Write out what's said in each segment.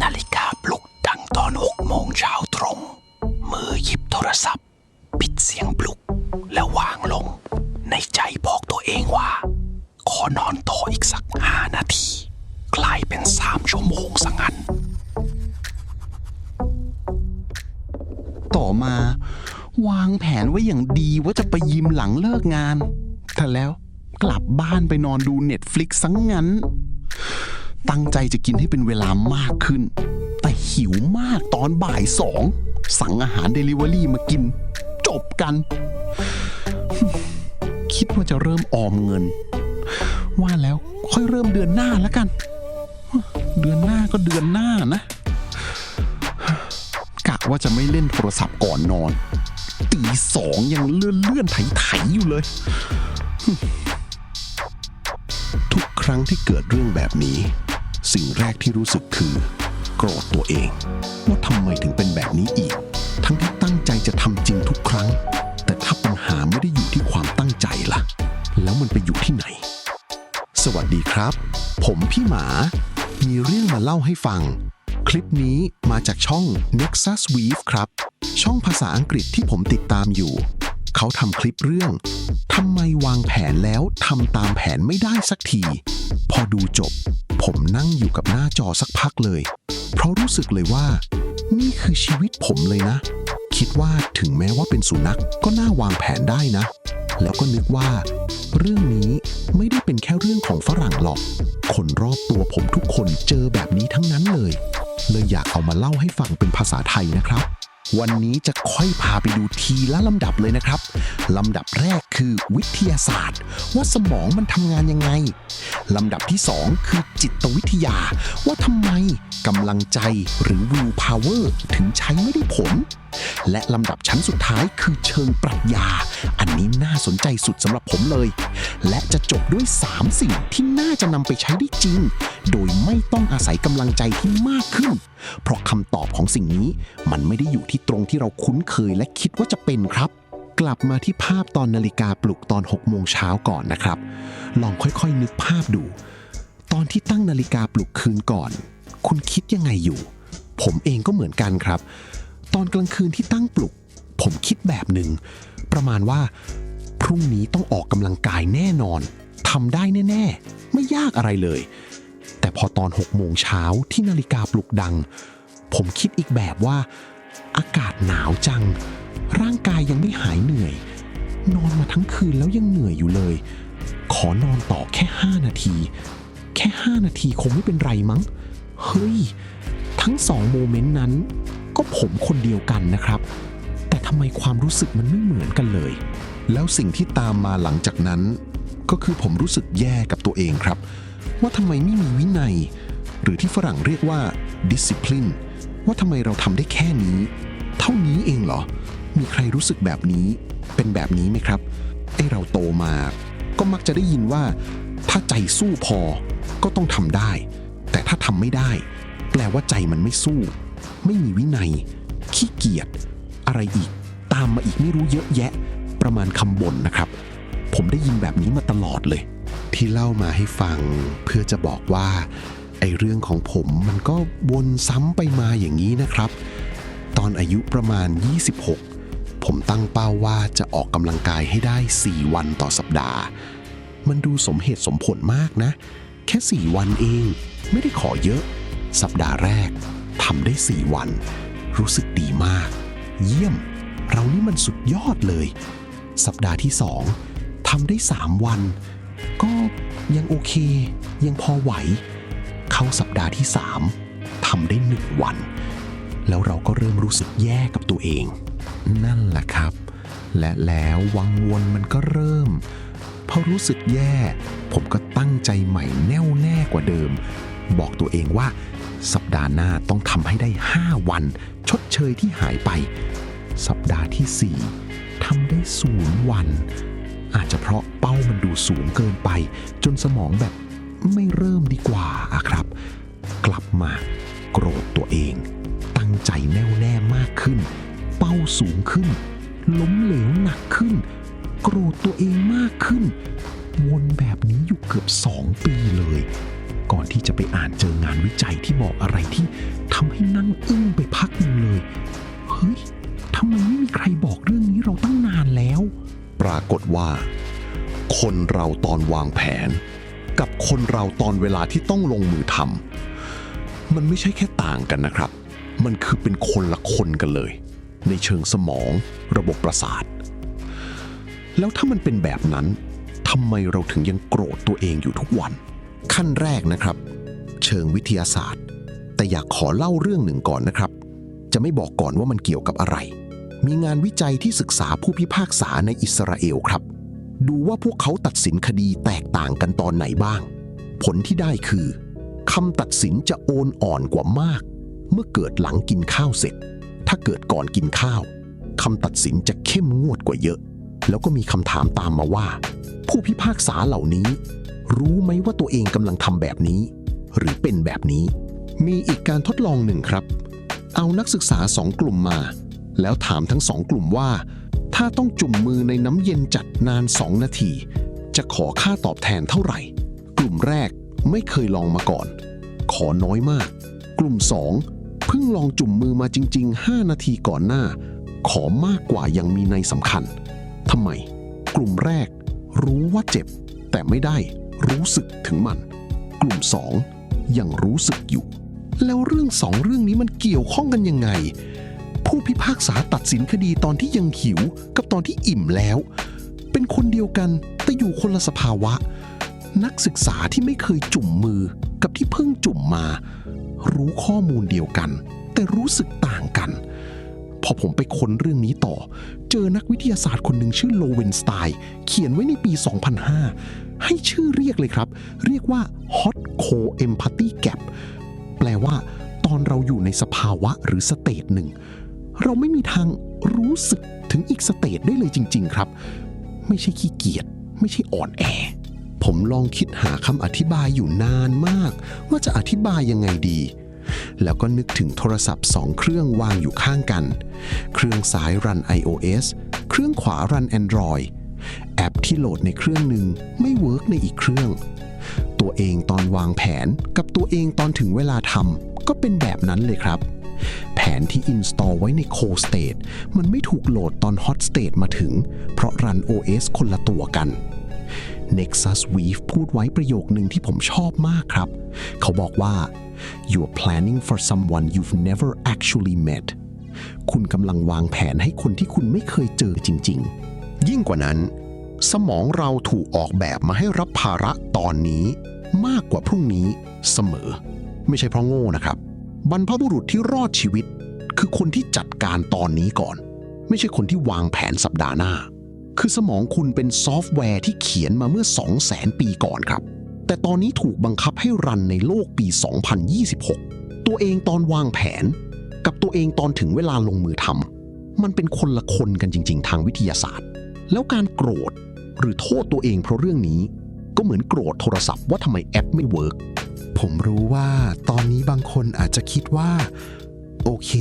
นาฬิกาปลุกดังตอน6 โมงเช้าตรงมือหยิบโทรศัพท์ปิดเสียงปลุกแล้ววางลงในใจบอกตัวเองว่าขอนอนต่ออีกสัก5 นาทีกลายเป็น3 ชั่วโมงซะงั้นต่อมาวางแผนไว้อย่างดีว่าจะไปยิมหลังเลิกงานแต่แล้วกลับบ้านไปนอนดู Netflix ซะงั้นตั้งใจจะกินให้เป็นเวลามากขึ้นแต่หิวมากตอนบ่าย2สั่งอาหาร Delivery มากินจบกัน คิดว่าจะเริ่มออมเงินว่าแล้วค่อยเริ่มเดือนหน้าแล้วกันเดือนหน้าก็เดือนหน้านะกะว่าจะไม่เล่นโทรศัพท์ก่อนนอนตี 2ยังเลื่อนไถอยู่เลยทุกครั้งที่เกิดเรื่องแบบนี้สิ่งแรกที่รู้สึกคือโกรธตัวเองว่าทำไมถึงเป็นแบบนี้อีกทั้งที่ตั้งใจจะทำจริงทุกครั้งแต่ถ้าปัญหาไม่ได้อยู่ที่ความตั้งใจล่ะแล้วมันไปอยู่ที่ไหนสวัสดีครับผมพี่หมามีเรื่องมาเล่าให้ฟังคลิปนี้มาจากช่อง Nexus Weave ครับช่องภาษาอังกฤษที่ผมติดตามอยู่เขาทำคลิปเรื่องทำไมวางแผนแล้วทำตามแผนไม่ได้สักทีพอดูจบผมนั่งอยู่กับหน้าจอสักพักเลยเพราะรู้สึกเลยว่านี่คือชีวิตผมเลยนะคิดว่าถึงแม้ว่าเป็นสุนัขก็น่าวางแผนได้นะแล้วก็นึกว่าเรื่องนี้ไม่ได้เป็นแค่เรื่องของฝรั่งหรอกคนรอบตัวผมทุกคนเจอแบบนี้ทั้งนั้นเลยอยากเอามาเล่าให้ฟังเป็นภาษาไทยนะครับวันนี้จะค่อยพาไปดูทีละลำดับเลยนะครับลำดับแรกคือวิทยาศาสตร์ว่าสมองมันทำงานยังไงลำดับที่2คือจิตวิทยาว่าทำไมกำลังใจหรือ will power ถึงใช้ไม่ได้ผลและลำดับชั้นสุดท้ายคือเชิงปรัชญาอันนี้น่าสนใจสุดสำหรับผมเลยและจะจบด้วย3สิ่งที่น่าจะนำไปใช้ได้จริงโดยไม่ต้องอาศัยกำลังใจที่มากขึ้นเพราะคำตอบของสิ่งนี้มันไม่ได้อยู่ที่ตรงที่เราคุ้นเคยและคิดว่าจะเป็นครับกลับมาที่ภาพตอนนาฬิกาปลุกตอน6 โมงเช้าก่อนนะครับลองค่อยๆนึกภาพดูตอนที่ตั้งนาฬิกาปลุกคืนก่อนคุณคิดยังไงอยู่ผมเองก็เหมือนกันครับตอนกลางคืนที่ตั้งปลุกผมคิดแบบหนึ่งประมาณว่าพรุ่งนี้ต้องออกกำลังกายแน่นอนทำได้แน่ๆไม่ยากอะไรเลยแต่พอตอน6 โมงเช้าที่นาฬิกาปลุกดังผมคิดอีกแบบว่าอากาศหนาวจังร่างกายยังไม่หายเหนื่อยนอนมาทั้งคืนแล้วยังเหนื่อยอยู่เลยขอนอนต่อแค่5 นาทีแค่5 นาทีคงไม่เป็นไรมั้งเฮ้ยทั้ง2 โมเมนต์นั้นก็ผมคนเดียวกันนะครับแต่ทำไมความรู้สึกมันไม่เหมือนกันเลยแล้วสิ่งที่ตามมาหลังจากนั้นก็คือผมรู้สึกแย่กับตัวเองครับว่าทำไมไม่มีวินัยหรือที่ฝรั่งเรียกว่า discipline ว่าทำไมเราทำได้แค่นี้เท่านี้เองเหรอมีใครรู้สึกแบบนี้เป็นแบบนี้ไหมครับเราโตมาก็มักจะได้ยินว่าถ้าใจสู้พอก็ต้องทำได้แต่ถ้าทำไม่ได้แปลว่าใจมันไม่สู้ไม่มีวินัยขี้เกียจอะไรอีกตามมาอีกไม่รู้เยอะแยะประมาณคำบ่นนะครับผมได้ยินแบบนี้มาตลอดเลยที่เล่ามาให้ฟังเพื่อจะบอกว่าเรื่องของผมมันก็วนซ้ำไปมาอย่างนี้นะครับตอนอายุประมาณ26ผมตั้งเป้าว่าจะออกกำลังกายให้ได้4 วันต่อสัปดาห์มันดูสมเหตุสมผลมากนะแค่4 วันเองไม่ได้ขอเยอะสัปดาห์แรกทำได้4 วันรู้สึกดีมากเยี่ยมเรานี่มันสุดยอดเลยสัปดาห์ที่2ทำได้3 วันก็ยังโอเคยังพอไหวเข้าสัปดาห์ที่3ทำได้1 วันแล้วเราก็เริ่มรู้สึกแย่กับตัวเองนั่นแหละครับและแล้ววังวนมันก็เริ่มพอรู้สึกแย่ผมก็ตั้งใจใหม่แน่วแน่กว่าเดิมบอกตัวเองว่าสัปดาห์หน้าต้องทำให้ได้5 วันชดเชยที่หายไปสัปดาห์ที่4ทำได้0 วันอาจจะเพราะเป้ามันดูสูงเกินไปจนสมองแบบไม่เริ่มดีกว่าครับกลับมาโกรธตัวเองตั้งใจแน่วแน่มากขึ้นเป้าสูงขึ้นล้มเหลวหนักขึ้นโกรธตัวเองมากขึ้นวนแบบนี้อยู่เกือบ2 ปีเลยก่อนที่จะไปอ่านเจองานวิจัยที่บอกอะไรที่ ำให้นั่งอึ้งไปพักหนึ่งเลยเฮ้ยทำไมไม่มีใครบอกเรื่องนี้เราตั้งนานแล้วปรากฏว่าคนเราตอนวางแผนกับคนเราตอนเวลาที่ต้องลงมือทำมันไม่ใช่แค่ต่างกันนะครับมันคือเป็นคนละคนกันเลยในเชิงสมองระบบประสาทแล้วถ้ามันเป็นแบบนั้นทำไมเราถึงยังโกรธตัวเองอยู่ทุกวันขั้นแรกนะครับเชิงวิทยาศาสตร์แต่อยากขอเล่าเรื่องหนึ่งก่อนนะครับจะไม่บอกก่อนว่ามันเกี่ยวกับอะไรมีงานวิจัยที่ศึกษาผู้พิพากษาในอิสราเอลครับดูว่าพวกเขาตัดสินคดีแตกต่างกันตอนไหนบ้างผลที่ได้คือคำตัดสินจะโอนอ่อนกว่ามากเมื่อเกิดหลังกินข้าวเสร็จถ้าเกิดก่อนกินข้าวคำตัดสินจะเข้มงวดกว่าเยอะแล้วก็มีคำถามตามมาว่าผู้พิพากษาเหล่านี้รู้ไหมว่าตัวเองกำลังทำแบบนี้หรือเป็นแบบนี้มีอีกการทดลองหนึ่งครับเอานักศึกษา2 กลุ่มมาแล้วถามทั้ง2 กลุ่มว่าถ้าต้องจุ่มมือในน้ำเย็นจัดนาน2 นาทีจะขอค่าตอบแทนเท่าไหร่กลุ่มแรกไม่เคยลองมาก่อนขอน้อยมากกลุ่ม2เพิ่งลองจุ่มมือมาจริงๆ5 นาทีก่อนหน้าขอมากกว่ายังมีในสำคัญทำไมกลุ่มแรกรู้ว่าเจ็บแต่ไม่ได้รู้สึกถึงมันกลุ่ม2ยังรู้สึกอยู่แล้วเรื่อง2 เรื่องนี้มันเกี่ยวข้องกันยังไงผู้พิพากษาตัดสินคดีตอนที่ยังหิวกับตอนที่อิ่มแล้วเป็นคนเดียวกันแต่อยู่คนละสภาวะนักศึกษาที่ไม่เคยจุ่มมือกับที่เพิ่งจุ่มมารู้ข้อมูลเดียวกันแต่รู้สึกต่างกันพอผมไปค้นเรื่องนี้ต่อเจอนักวิทยาศาสตร์คนหนึ่งชื่อโลเวนสไตน์เขียนไว้ในปี 2005 ให้ชื่อเรียกเลยครับเรียกว่า Hot Co-Empathy Gap แปลว่าตอนเราอยู่ในสภาวะหรือสเตจหนึ่งเราไม่มีทางรู้สึกถึงอีกสเตจได้เลยจริงๆครับไม่ใช่ขี้เกียจไม่ใช่อ่อนแอผมลองคิดหาคำอธิบายอยู่นานมากว่าจะอธิบายยังไงดีแล้วก็นึกถึงโทรศัพท์2 เครื่องวางอยู่ข้างกันเครื่องซ้ายรัน iOS เครื่องขวารัน Android แอปที่โหลดในเครื่องหนึ่งไม่เวิร์กในอีกเครื่องตัวเองตอนวางแผนกับตัวเองตอนถึงเวลาทำก็เป็นแบบนั้นเลยครับแผนที่ install ไว้ใน cold state มันไม่ถูกโหลดตอน hot state มาถึงเพราะรัน OS คนละตัวกัน Nexus Weave พูดไว้ประโยคนึงที่ผมชอบมากครับเขาบอกว่า You're planning for someone you've never actually met คุณกำลังวางแผนให้คนที่คุณไม่เคยเจอจริงๆยิ่งกว่านั้นสมองเราถูกออกแบบมาให้รับภาระตอนนี้มากกว่าพรุ่งนี้เสมอไม่ใช่เพราะโง่นะครับบรรพบุรุษที่รอดชีวิตคือคนที่จัดการตอนนี้ก่อนไม่ใช่คนที่วางแผนสัปดาห์หน้าคือสมองคุณเป็นซอฟต์แวร์ที่เขียนมาเมื่อ 200,000 ปีก่อนครับแต่ตอนนี้ถูกบังคับให้รันในโลกปี 2026 ตัวเองตอนวางแผนกับตัวเองตอนถึงเวลาลงมือทำมันเป็นคนละคนกันจริงๆทางวิทยาศาสตร์แล้วการโกรธหรือโทษตัวเองเพราะเรื่องนี้ก็เหมือนโกรธโทรศัพท์ว่าทำไมแอปไม่เวิร์กผมรู้ว่าตอนนี้บางคนอาจจะคิดว่าโอเค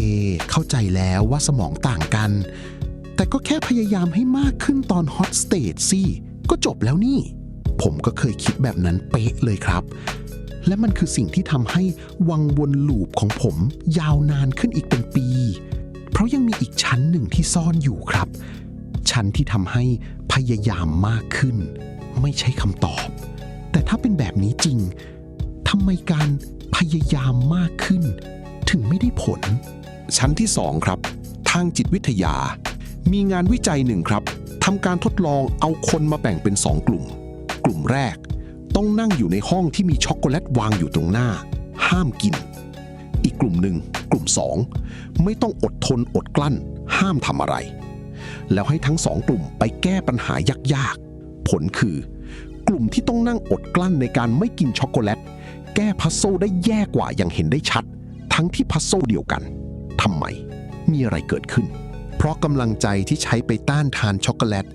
เข้าใจแล้วว่าสมองต่างกันแต่ก็แค่พยายามให้มากขึ้นตอน hot state สิก็จบแล้วนี่ผมก็เคยคิดแบบนั้นเป๊ะเลยครับและมันคือสิ่งที่ทำให้วังวนลูปของผมยาวนานขึ้นอีกเป็นปีเพราะยังมีอีกชั้นหนึ่งที่ซ่อนอยู่ครับชั้นที่ทำให้พยายามมากขึ้นไม่ใช่คำตอบแต่ถ้าเป็นแบบนี้จริงทำไมการพยายามมากขึ้นถึงไม่ได้ผลชั้นที่2ครับทางจิตวิทยามีงานวิจัยหนึ่งครับทำการทดลองเอาคนมาแบ่งเป็น2 กลุ่มกลุ่มแรกต้องนั่งอยู่ในห้องที่มีช็อกโกแลตวางอยู่ตรงหน้าห้ามกินอีกกลุ่มหนึ่งกลุ่ม2ไม่ต้องอดทนอดกลั้นห้ามทำอะไรแล้วให้ทั้ง2 กลุ่มไปแก้ปัญหายากๆผลคือกลุ่มที่ต้องนั่งอดกลั้นในการไม่กินช็อกโกแลตแก้พัซโซลได้แย่กว่าอย่างเห็นได้ชัดทั้งที่พัซโซลเดียวกันทำไมมีอะไรเกิดขึ้นเพราะกำลังใจที่ใช้ไปต้านทานช็อกโกแลต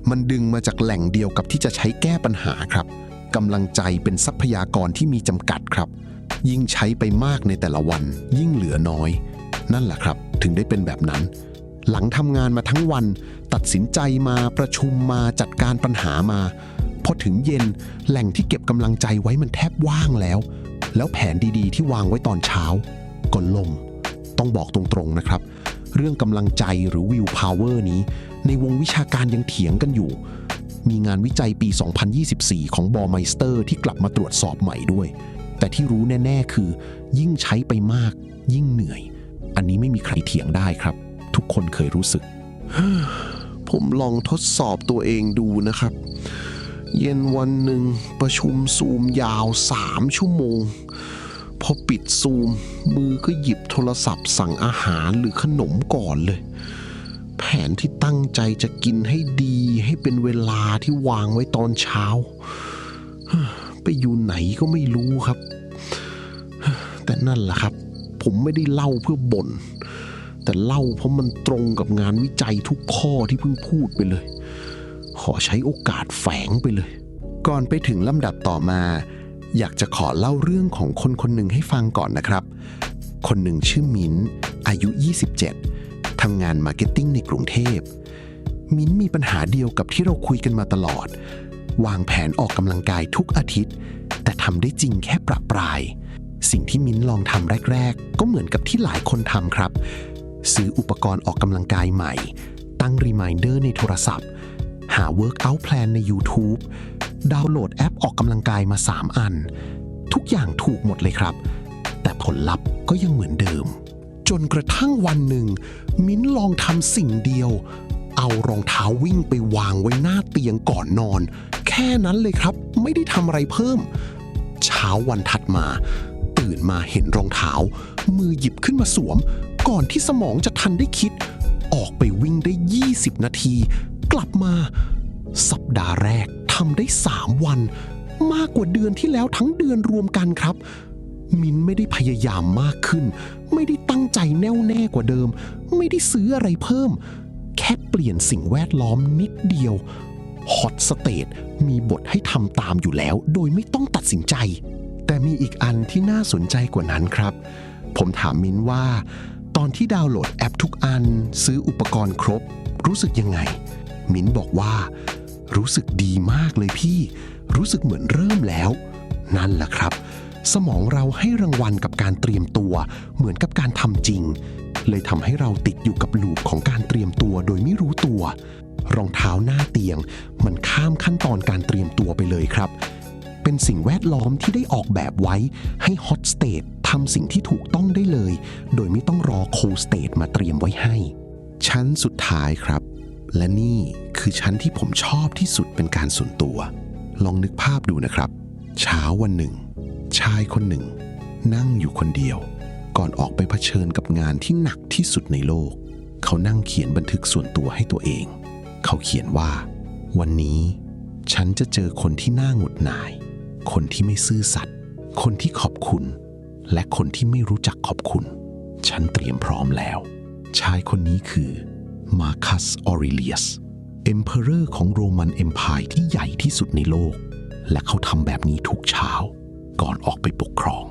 มันดึงมาจากแหล่งเดียวกับที่จะใช้แก้ปัญหาครับกำลังใจเป็นทรัพยากรที่มีจำกัดครับยิ่งใช้ไปมากในแต่ละวันยิ่งเหลือน้อยนั่นแหละครับถึงได้เป็นแบบนั้นหลังทำงานมาทั้งวันตัดสินใจมาประชุมมาจัดการปัญหามาพอถึงเย็นแหล่งที่เก็บกำลังใจไว้มันแทบว่างแล้วแผนดีๆที่วางไว้ตอนเช้า ก็ล่มต้องบอกตรงๆนะครับเรื่องกำลังใจหรือ will power นี้ในวงวิชาการยังเถียงกันอยู่มีงานวิจัยปี 2024 ของบอร์ไมสเตอร์ที่กลับมาตรวจสอบใหม่ด้วยแต่ที่รู้แน่ๆคือยิ่งใช้ไปมากยิ่งเหนื่อยอันนี้ไม่มีใครเถียงได้ครับทุกคนเคยรู้สึก ผมลองทดสอบตัวเองดูนะครับเย็นวันหนึ่งประชุมซูมยาว3 ชั่วโมงพอปิดซูมมือก็หยิบโทรศัพท์สั่งอาหารหรือขนมก่อนเลยแผนที่ตั้งใจจะกินให้ดีให้เป็นเวลาที่วางไว้ตอนเช้าไปอยู่ไหนก็ไม่รู้ครับแต่นั่นแหละครับผมไม่ได้เล่าเพื่อบ่นแต่เล่าเพราะมันตรงกับงานวิจัยทุกข้อที่เพิ่งพูดไปเลยขอใช้โอกาสแฝงไปเลยก่อนไปถึงลำดับต่อมาอยากจะขอเล่าเรื่องของคนคนหนึ่งให้ฟังก่อนนะครับคนหนึ่งชื่อมิ้นอายุ27ทำงานมาร์เก็ตติ้งในกรุงเทพมิ้นมีปัญหาเดียวกับที่เราคุยกันมาตลอดวางแผนออกกำลังกายทุกอาทิตย์แต่ทำได้จริงแค่ประปรายสิ่งที่มิ้นลองทำแรกๆก็เหมือนกับที่หลายคนทำครับซื้ออุปกรณ์ออกกำลังกายใหม่ตั้งรีมายเดอร์ในโทรศัพท์หา workout plan ใน YouTube ดาวน์โหลดแอปออกกำลังกายมา3 อันทุกอย่างถูกหมดเลยครับแต่ผลลัพธ์ก็ยังเหมือนเดิมจนกระทั่งวันหนึ่งมิ้นลองทำสิ่งเดียวเอารองเท้าวิ่งไปวางไว้หน้าเตียงก่อนนอนแค่นั้นเลยครับไม่ได้ทำอะไรเพิ่มเช้าวันถัดมาตื่นมาเห็นรองเท้ามือหยิบขึ้นมาสวมก่อนที่สมองจะทันได้คิดออกไปวิ่งได้20 นาทีกลับมาสัปดาห์แรกทำได้3 วันมากกว่าเดือนที่แล้วทั้งเดือนรวมกันครับมิ้นไม่ได้พยายามมากขึ้นไม่ได้ตั้งใจแน่วแน่กว่าเดิมไม่ได้ซื้ออะไรเพิ่มแค่เปลี่ยนสิ่งแวดล้อมนิดเดียวฮอตสเตทมีบทให้ทำตามอยู่แล้วโดยไม่ต้องตัดสินใจแต่มีอีกอันที่น่าสนใจกว่านั้นครับผมถามมิ้นว่าตอนที่ดาวน์โหลดแอปทุกอันซื้ออุปกรณ์ครบรู้สึกยังไงมิ้นบอกว่ารู้สึกดีมากเลยพี่รู้สึกเหมือนเริ่มแล้วนั่นแหละครับสมองเราให้รางวัลกับการเตรียมตัวเหมือนกับการทำจริงเลยทำให้เราติดอยู่กับลูปของการเตรียมตัวโดยไม่รู้ตัวรองเท้าหน้าเตียงมันข้ามขั้นตอนการเตรียมตัวไปเลยครับเป็นสิ่งแวดล้อมที่ได้ออกแบบไว้ให้ฮอตสเตททำสิ่งที่ถูกต้องได้เลยโดยไม่ต้องรอโคลสเตทมาเตรียมไว้ให้ชั้นสุดท้ายครับและนี่คือชั้นที่ผมชอบที่สุดเป็นการส่วนตัวลองนึกภาพดูนะครับเช้าวันหนึ่งชายคนหนึ่งนั่งอยู่คนเดียวก่อนออกไปเผชิญกับงานที่หนักที่สุดในโลกเขานั่งเขียนบันทึกส่วนตัวให้ตัวเองเขาเขียนว่าวันนี้ฉันจะเจอคนที่น่าหงุดหง่ายคนที่ไม่ซื่อสัตย์คนที่ขอบคุณและคนที่ไม่รู้จักขอบคุณฉันเตรียมพร้อมแล้วชายคนนี้คือมาคัส ออเรเลียสเอ็มเพอเรอร์ของโรมันเอ็มไพร์ที่ใหญ่ที่สุดในโลกและเขาทำแบบนี้ทุกเช้าก่อนออกไปปกครอง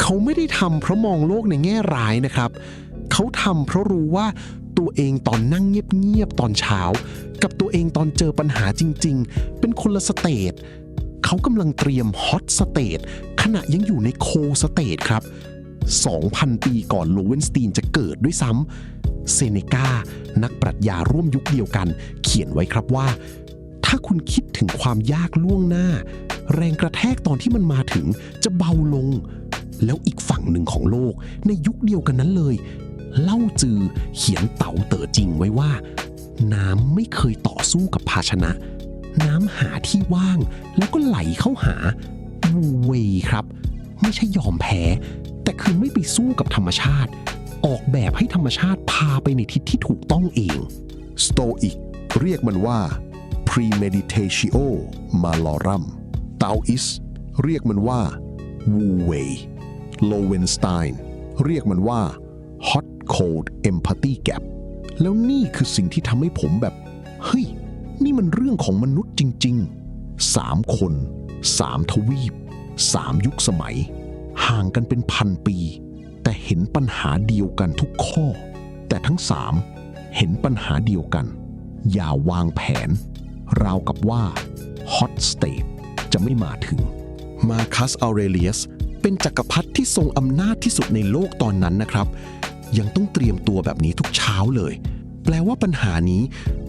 เขาไม่ได้ทำเพราะมองโลกในแง่ร้ายนะครับเขาทำเพราะรู้ว่าตัวเองตอนนั่งเงียบๆตอนเช้ากับตัวเองตอนเจอปัญหาจริงๆเป็นคนละสเตจเขากำลังเตรียมฮอตสเตจขณะยังอยู่ในโคสเตจครับ 2,000 ปีก่อนโลเวนสตีนจะเกิดด้วยซ้ำเซเนกานักปรัชญาร่วมยุคเดียวกันเขียนไว้ครับว่าถ้าคุณคิดถึงความยากล่วงหน้าแรงกระแทกตอนที่มันมาถึงจะเบาลงแล้วอีกฝั่งหนึ่งของโลกในยุคเดียวกันนั้นเลยเล่าจือเขียนเต๋าเต๋อจริงไว้ว่าน้ำไม่เคยต่อสู้กับภาชนะน้ำหาที่ว่างแล้วก็ไหลเข้าหาวูเวครับไม่ใช่ยอมแพ้แต่คือไม่ไปสู้กับธรรมชาติออกแบบให้ธรรมชาติพาไปในทิศที่ถูกต้องเองสโตอิกเรียกมันว่า premeditatio malorum เตาอิสเรียกมันว่า wu wei โลเวนสไตน์เรียกมันว่า hot cold empathy gap แล้วนี่คือสิ่งที่ทำให้ผมแบบเฮ้ยนี่มันเรื่องของมนุษย์จริงๆ3 คน3 ทวีป3 ยุคสมัยห่างกันเป็น1,000 ปีแต่เห็นปัญหาเดียวกันทุกข้อแต่ทั้ง3เห็นปัญหาเดียวกันอย่าวางแผนราวกับว่า hot state จะไม่มาถึงมาคัส ออเรเลียสเป็นจักรพรรดิ ที่ทรงอำนาจที่สุดในโลกตอนนั้นนะครับยังต้องเตรียมตัวแบบนี้ทุกเช้าเลยแปลว่าปัญหานี้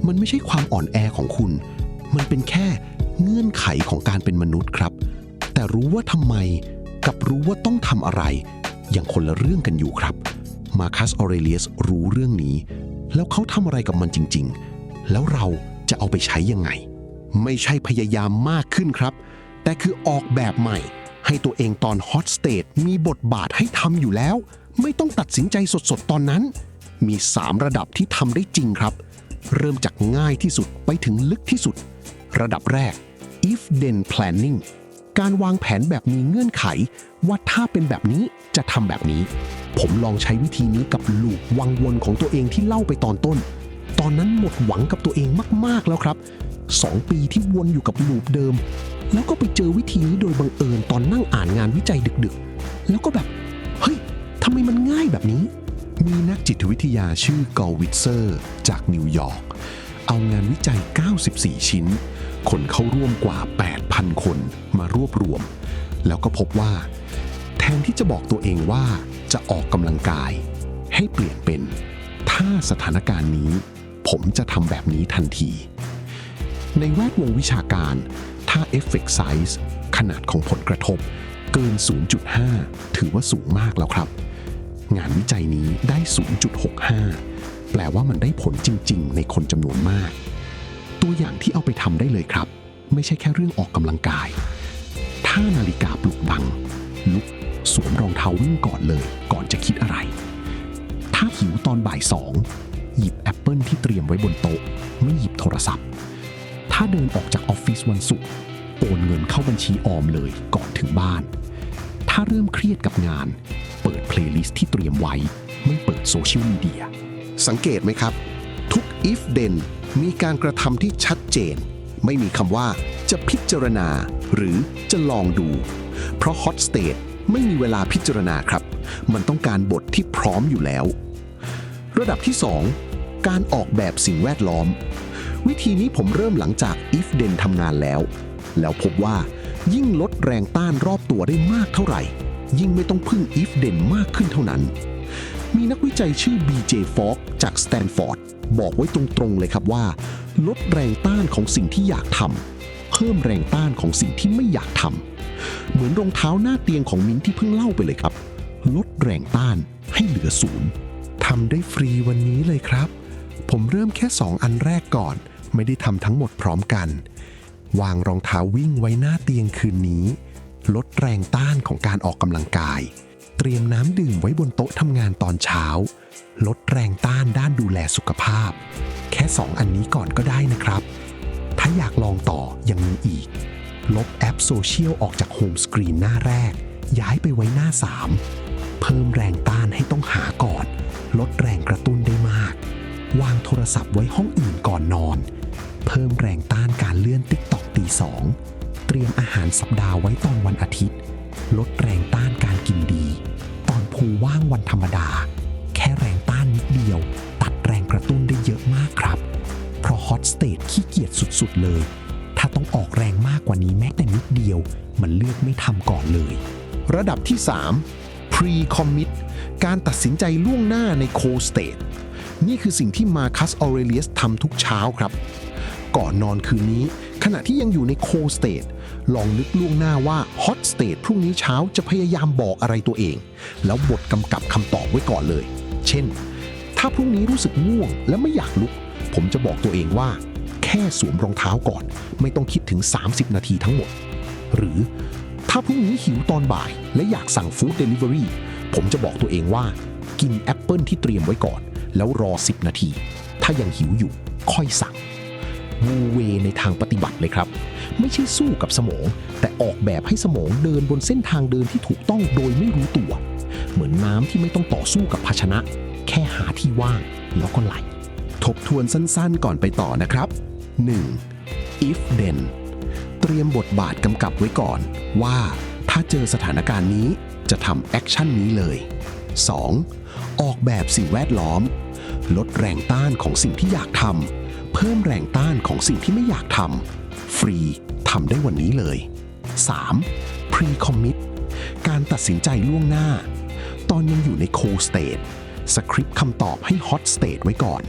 มันไม่ใช่ความอ่อนแอของคุณมันเป็นแค่เงื่อนไขของการเป็นมนุษย์ครับแต่รู้ว่าทำไมกับรู้ว่าต้องทำอะไรอย่างคนละเรื่องกันอยู่ครับมาร์คัส ออเรเลียสรู้เรื่องนี้แล้วเขาทำอะไรกับมันจริงๆแล้วเราจะเอาไปใช้ยังไงไม่ใช่พยายามมากขึ้นครับแต่คือออกแบบใหม่ให้ตัวเองตอนฮอตสเตทมีบทบาทให้ทำอยู่แล้วไม่ต้องตัดสินใจสดๆตอนนั้นมี3ระดับที่ทำได้จริงครับเริ่มจากง่ายที่สุดไปถึงลึกที่สุดระดับแรก if then planning การวางแผนแบบมีเงื่อนไขว่าถ้าเป็นแบบนี้จะทำแบบนี้ผมลองใช้วิธีนี้กับลูปวังวนของตัวเองที่เล่าไปตอนต้นตอนนั้นหมดหวังกับตัวเองมากๆแล้วครับ2 ปีที่วนอยู่กับลูปเดิมแล้วก็ไปเจอวิธีนี้โดยบังเอิญตอนนั่งอ่านงานวิจัยดึกๆแล้วก็แบบเฮ้ยทำไมมันง่ายแบบนี้มีนักจิตวิทยาชื่อกอลวิทเซอร์จากนิวยอร์กเอางานวิจัย94ชิ้นคนเข้าร่วมกว่า 8,000 คนมารวบรวมแล้วก็พบว่าแทนที่จะบอกตัวเองว่าจะออกกำลังกายให้เปลี่ยนเป็นถ้าสถานการณ์นี้ผมจะทำแบบนี้ทันทีในแวดวงวิชาการถ้า effect size ขนาดของผลกระทบเกิน 0.5 ถือว่าสูงมากแล้วครับงานวิจัยนี้ได้ 0.65 แปลว่ามันได้ผลจริงๆในคนจำนวนมากตัวอย่างที่เอาไปทำได้เลยครับไม่ใช่แค่เรื่องออกกำลังกายถ้านาฬิกาปลุกบังลุกสวมรองเท้าวิ่งก่อนเลยก่อนจะคิดอะไรถ้าหิวตอนบ่าย 2หยิบแอปเปิลที่เตรียมไว้บนโต๊ะไม่หยิบโทรศัพท์ถ้าเดินออกจากออฟฟิศวันศุกร์โอนเงินเข้าบัญชีออมเลยก่อนถึงบ้านถ้าเริ่มเครียดกับงานเปิดเพลย์ลิสต์ที่เตรียมไว้ไม่เปิดโซเชียลมีเดียสังเกตไหมครับทุก if then มีการกระทำที่ชัดเจนไม่มีคำว่าจะพิจารณาหรือจะลองดูเพราะ hot state ไม่มีเวลาพิจารณาครับมันต้องการบทที่พร้อมอยู่แล้วระดับที่ 2 การออกแบบสิ่งแวดล้อมวิธีนี้ผมเริ่มหลังจาก if then ทำงานแล้วพบว่ายิ่งลดแรงต้านรอบตัวได้มากเท่าไหร่ยิ่งไม่ต้องพึ่ง if then มากขึ้นเท่านั้นมีนักวิจัยชื่อ BJ Fogg จากสแตนฟอร์ดบอกไว้ตรงๆเลยครับว่าลดแรงต้านของสิ่งที่อยากทำเพิ่มแรงต้านของสิ่งที่ไม่อยากทำเหมือนรองเท้าหน้าเตียงของมิ้นที่เพิ่งเล่าไปเลยครับลดแรงต้านให้เหลือ0ทำได้ฟรีวันนี้เลยครับผมเริ่มแค่2 อันแรกก่อนไม่ได้ทำทั้งหมดพร้อมกันวางรองเท้าวิ่งไว้หน้าเตียงคืนนี้ลดแรงต้านของการออกกำลังกายเตรียมน้ำดื่มไว้บนโต๊ะทำงานตอนเช้าลดแรงต้านด้านดูแลสุขภาพแค่2 อันนี้ก่อนก็ได้นะครับถ้าอยากลองต่อยังมีอีกลบแอปโซเชียลออกจากโฮมสกรีนหน้าแรกย้ายไปไว้หน้า3เพิ่มแรงต้านให้ต้องหาก่อนลดแรงกระตุ้นได้มากวางโทรศัพท์ไว้ห้องอื่นก่อนนอนเพิ่มแรงต้านการเลื่อน TikTok ตี 2เตรียมอาหารสัปดาห์ไว้ตอนวันอาทิตย์ลดแรงต้านการกินดีตอนพูลว่างวันธรรมดาแค่แรงต้านนิดเดียวตัดแรงกระตุ้นได้เยอะมากครับเพราะ Hot State ขี้เกียจสุดๆเลยถ้าต้องออกแรงมากกว่านี้แม้แต่นิดเดียวมันเลือกไม่ทำก่อนเลยระดับที่ 3 Pre-commit การตัดสินใจล่วงหน้าใน Cold State นี่คือสิ่งที่มาร์คัส ออเรเลียสทำทุกเช้าครับก่อนนอนคืนนี้ขณะที่ยังอยู่ใน Cold State ลองนึกล่วงหน้าว่า Hot State พรุ่งนี้เช้าจะพยายามบอกอะไรตัวเองแล้วบทกำกับคำตอบไว้ก่อนเลยเช่นถ้าพรุ่งนี้รู้สึกง่วงและไม่อยากลุกผมจะบอกตัวเองว่าแค่สวมรองเท้าก่อนไม่ต้องคิดถึง30 นาทีทั้งหมดหรือถ้าพรุ่งนี้หิวตอนบ่ายและอยากสั่งฟู้ดเดลิเวอรี่ผมจะบอกตัวเองว่ากินแอปเปิลที่เตรียมไว้ก่อนแล้วรอ10 นาทีถ้ายังหิวอยู่ค่อยสั่งวูเวในทางปฏิบัติเลยครับไม่ใช่สู้กับสมองแต่ออกแบบให้สมองเดินบนเส้นทางเดินที่ถูกต้องโดยไม่รู้ตัวเหมือนน้ำที่ไม่ต้องต่อสู้กับภาชนะแค่หาที่ว่างแล้วก็ไหลทบทวนสั้นๆก่อนไปต่อนะครับ 1. if then เตรียมบทบาทกำกับไว้ก่อนว่าถ้าเจอสถานการณ์นี้จะทำแอคชั่นนี้เลย 2. ออกแบบสิ่งแวดล้อมลดแรงต้านของสิ่งที่อยากทำเพิ่มแรงต้านของสิ่งที่ไม่อยากทำฟรีทำได้วันนี้เลย 3. Pre-commit การตัดสินใจล่วงหน้า ตอนยังอยู่ใน cold state สคริปต์คำตอบให้ hot state ไว้ก่อน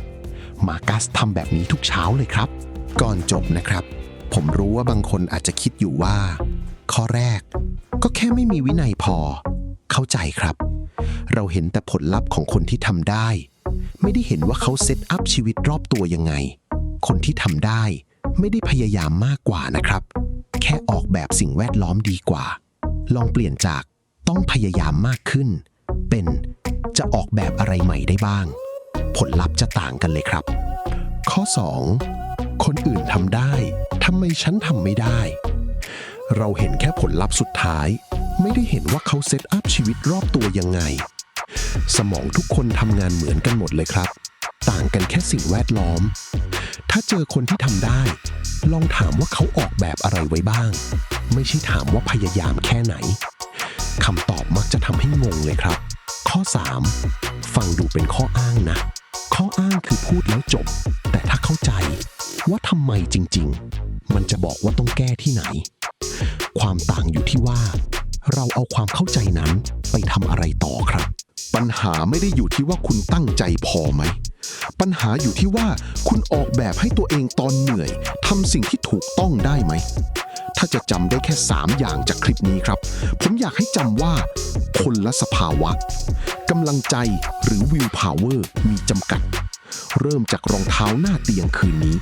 มาร์กัสทำแบบนี้ทุกเช้าเลยครับก่อนจบนะครับผมรู้ว่าบางคนอาจจะคิดอยู่ว่าข้อแรกก็แค่ไม่มีวินัยพอเข้าใจครับเราเห็นแต่ผลลัพธ์ของคนที่ทำได้ไม่ได้เห็นว่าเขาเซตอัพชีวิตรอบตัวยังไงคนที่ทำได้ไม่ได้พยายามมากกว่านะครับแค่ออกแบบสิ่งแวดล้อมดีกว่าลองเปลี่ยนจากต้องพยายามมากขึ้นเป็นจะออกแบบอะไรใหม่ได้บ้างผลลัพธ์จะต่างกันเลยครับข้อ 2 คนอื่นทำได้ทำไมฉันทำไม่ได้เราเห็นแค่ผลลัพธ์สุดท้ายไม่ได้เห็นว่าเขาเซตอัพชีวิตรอบตัวยังไงสมองทุกคนทำงานเหมือนกันหมดเลยครับต่างกันแค่สิ่งแวดล้อมถ้าเจอคนที่ทำได้ลองถามว่าเขาออกแบบอะไรไว้บ้างไม่ใช่ถามว่าพยายามแค่ไหนคำตอบมักจะทำให้งงเลยครับข้อ 3 ฟังดูเป็นข้ออ้างนะข้ออ้างคือพูดแล้วจบแต่ถ้าเข้าใจว่าทำไมจริงๆมันจะบอกว่าต้องแก้ที่ไหนความต่างอยู่ที่ว่าเราเอาความเข้าใจนั้นไปทำอะไรต่อครับปัญหาไม่ได้อยู่ที่ว่าคุณตั้งใจพอไหมปัญหาอยู่ที่ว่าคุณออกแบบให้ตัวเองตอนเหนื่อยทำสิ่งที่ถูกต้องได้ไหมถ้าจะจำได้แค่3อย่างจากคลิปนี้ครับผมอยากให้จำว่าคนละสภาวะกำลังใจหรือ will power มีจำกัดเริ่มจากรองเท้าหน้าเตียงคืนนี้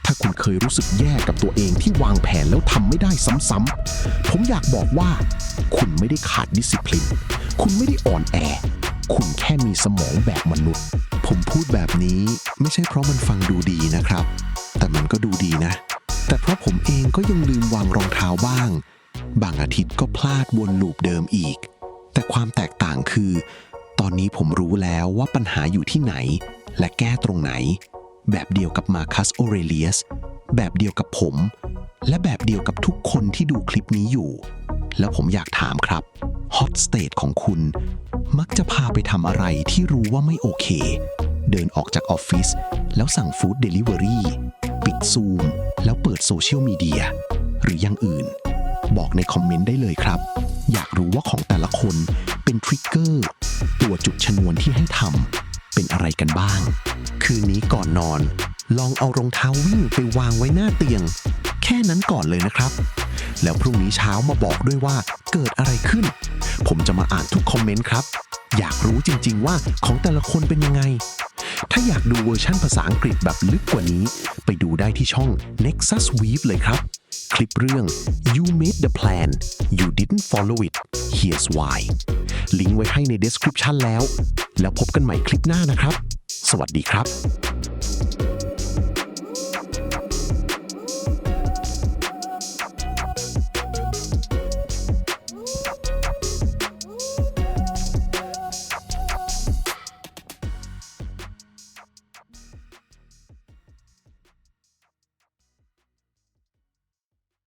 ถ้าคุณเคยรู้สึกแย่กับตัวเองที่วางแผนแล้วทำไม่ได้ซ้ำๆผมอยากบอกว่าคุณไม่ได้ขาดดิสซิปลินคุณไม่ได้อ่อนแอคุณแค่มีสมองแบบมนุษย์ผมพูดแบบนี้ไม่ใช่เพราะมันฟังดูดีนะครับแต่มันก็ดูดีนะแต่เพราะผมเองก็ยังลืมวางรองเท้าบ้างบางอาทิตย์ก็พลาดวนลูปเดิมอีกแต่ความแตกต่างคือตอนนี้ผมรู้แล้วว่าปัญหาอยู่ที่ไหนและแก้ตรงไหนแบบเดียวกับมาร์คัส ออเรเลียสแบบเดียวกับผมและแบบเดียวกับทุกคนที่ดูคลิปนี้อยู่แล้วผมอยากถามครับ Hot State ของคุณมักจะพาไปทำอะไรที่รู้ว่าไม่โอเคเดินออกจากออฟฟิศแล้วสั่งฟู้ดเดลิเวอรี่ปิดซูมแล้วเปิดโซเชียลมีเดียหรืออย่างอื่นบอกในคอมเมนต์ได้เลยครับอยากรู้ว่าของแต่ละคนเป็นทริกเกอร์ตัวจุดชนวนที่ให้ทำเป็นอะไรกันบ้างคืนนี้ก่อนนอนลองเอารองเท้าวิ่งไปวางไว้หน้าเตียงแค่นั้นก่อนเลยนะครับแล้วพรุ่งนี้เช้ามาบอกด้วยว่าเกิดอะไรขึ้นผมจะมาอ่านทุกคอมเมนต์ครับอยากรู้จริงๆว่าของแต่ละคนเป็นยังไงถ้าอยากดูเวอร์ชั่นภาษาอังกฤษแบบลึกกว่านี้ไปดูได้ที่ช่อง Nexus Weave เลยครับคลิปเรื่อง You made the plan you didn't follow it here's why ลิงก์ไว้ให้ใน description แล้วพบกันใหม่คลิปหน้านะครับสวัสดีครับ